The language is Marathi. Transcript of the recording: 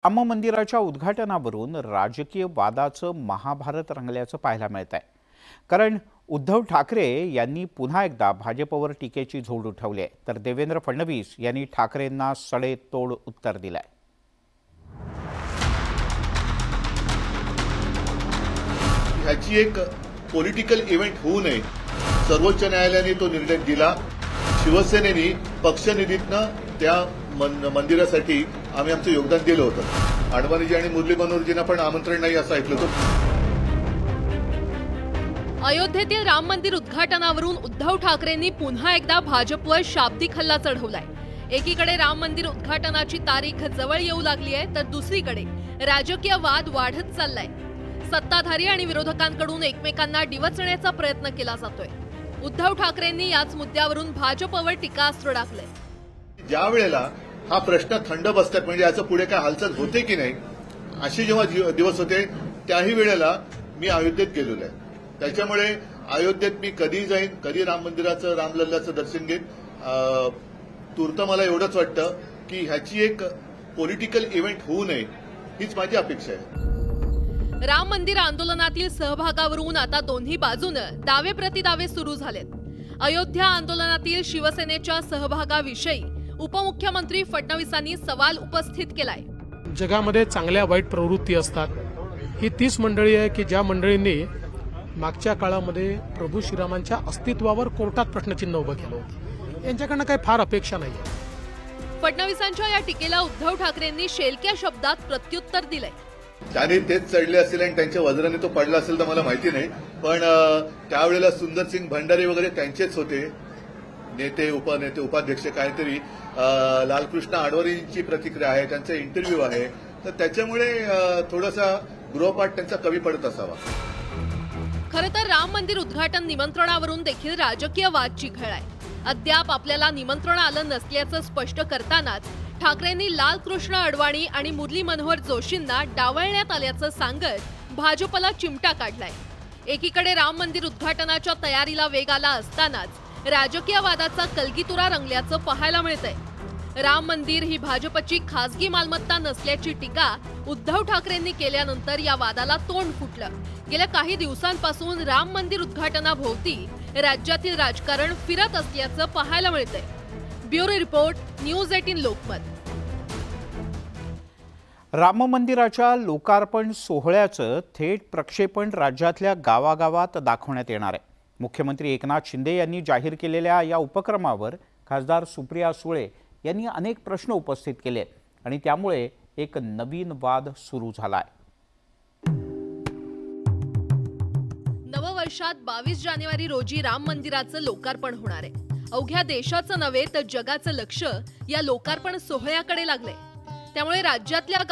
राम मंदिराच्या उद्घाटनावरून राजकीय वादाचं महाभारत रंगल्याचं पाहायला मिळत आहे। कारण उद्धव ठाकरे यांनी पुन्हा एकदा भाजपवर टीकेची झोड उठवली आहे, तर देवेंद्र फडणवीस यांनी ठाकरेंना सडेतोड उत्तर दिलंय। ह्याची एक पॉलिटिकल इव्हेंट होऊ नये, सर्वोच्च न्यायालयाने तो निर्णय दिला। शिवसेनेने पक्षनिधीतनं त्या मंदिरासाठी आम्ही आमचं योगदान दिलं होतं। अडवाणीजी आणि मुरली मनोहरजींना पण आमंत्रण नाही असं ऐकलं होतं। अयोध्येतील राम मंदिर उद्घाटनावरून उद्धव ठाकरेंनी पुन्हा एकदा भाजपवर शाब्दिक हल्ला चढवलाय। एकीकडे राम मंदिर उद्घाटनाची तारीख जवळ येऊ लागली आहे, तर दुसरीकडे राजकीय वाद वाढत चाललाय। सत्ताधारी आणि विरोधकांकडून एकमेकांना डिवचण्याचा प्रयत्न केला जातोय। उद्धव ठाकरेंनी याच मुद्द्यावरून भाजपवर टीकास्त्र टाकलंय। ज्या वेळेला हा प्रश्न थंड बसतात, म्हणजे याचं पुढे काय हालचाल होते की नाही, असे जेव्हा दिवस होते त्याही वेळेला मी अयोध्येत गेलेलो आहे। त्याच्यामुळे अयोध्येत मी कधी जाईन, कधी राम मंदिराचं रामलल्लाचं दर्शन घेईन। तूर्त मला एवढंच वाटतं की ह्याची एक पॉलिटिकल इव्हेंट होऊ नये, हीच माझी अपेक्षा आहे। राम मंदिर आंदोलनातील सहभागावरून आता दोन्ही बाजूनं दावे प्रतिदावे सुरू झालेत। अयोध्या आंदोलनातील शिवसेनेच्या सहभागाविषयी उपमुख्यमंत्री फडणवीसांनी सवाल उपस्थित केलाय। जगामध्ये चांगल्या वाईट प्रवृत्ती असतात। ही तीच मंडळी आहे की ज्या मंडळींनी मागच्या काळामध्ये प्रभू श्रीरामांच्या अस्तित्वावर कोर्टात प्रश्नचिन्ह उभं केलं होतं। यांच्याकडनं काही फार अपेक्षा नाही। फडणवीसांच्या या टीकेला उद्धव ठाकरेंनी शेलक्या शब्दात प्रत्युत्तर दिलंय। त्याने तेच चढले असतील आणि त्यांच्या वज्राने तो पडला असेल तर मला माहिती नाही, पण त्यावेळेला सुंदरसिंग भंडारे वगैरे त्यांचेच होते नेते, उपनेते, उपाध्यक्ष काहीतरी। लालकृष्ण अडवाणींची प्रतिक्रिया आहे, त्यांचा इंटरव्ह्यू आहे, तर त्याच्यामुळे थोडासा गृहपाठ त्यांचा कमी पडत असावा। खरं तर राम मंदिर उद्घाटन निमंत्रणावरून देखील राजकीय वाद चिघळलाय। अद्याप आपल्याला निमंत्रण आलं नसल्याचं स्पष्ट करतानाच ठाकरेंनी लालकृष्ण अडवाणी आणि मुरली मनोहर जोशींना डावलण्यात आल्याचं सांगत भाजपला चिमटा काढलाय। एकीकडे राम मंदिर उद्घाटनाच्या तयारीला वेग आला असतानाच राजकीय वादाचा कलगीतुरा रंगल्याचं पाहायला मिळतंय। राम मंदिर ही भाजपची खासगी मालमत्ता नसल्याची टीका उद्धव ठाकरेंनी केल्यानंतर या वादाला तोंड फुटलं। गेल्या काही दिवसांपासून राम मंदिर उद्घाटनाभोवती राज्यातील राजकारण फिरत असल्याचं पाहायला मिळतंय। Bureau report, news 18 Lokmat. Ram मंदिराच्या लोकार्पण सोहळ्याचं थेट प्रक्षेपण राज्यातल्या गावागावात दाखवण्यात येणार आहे। मुख्यमंत्री एकनाथ शिंदे यांनी जाहीर केलेल्या या उपक्रमावर खासदार सुप्रिया सुळे यांनी अनेक प्रश्न उपस्थित केले आणि त्यामुळे एक नवीन वाद सुरू झालाय। नववर्षात 22 जानेवारी रोजी राम मंदिराचं लोकार्पण होणार आहे। अवघ्या देशाचं नव्हे तर जगाचं लक्ष या लोकार्पण सोहळ्याकडे लागलंय। त्यामुळे राज्यातल्या